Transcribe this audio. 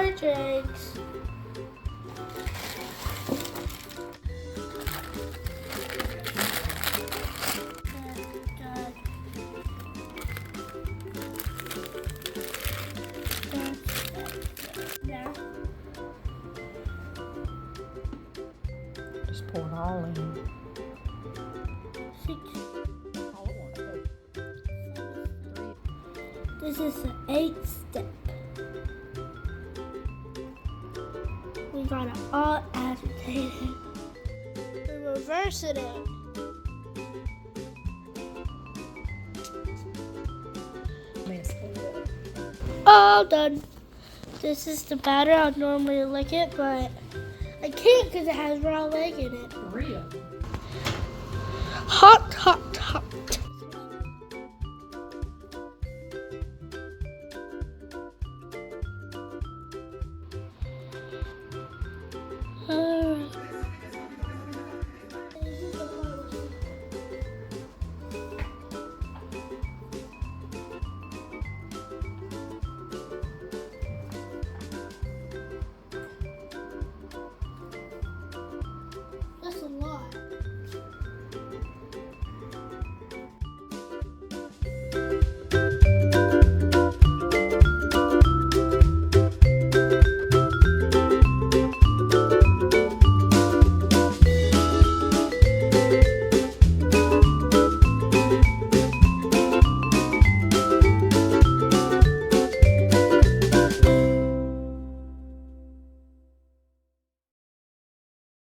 Cupcakes. Now. Just pour it all in. 6. All at once. This is the 8th step. We got it all agitated. We reverse it in. All done. This is the batter. I'd normally lick it, but I can't because it has raw egg in it. Real. Hot, hot, hot.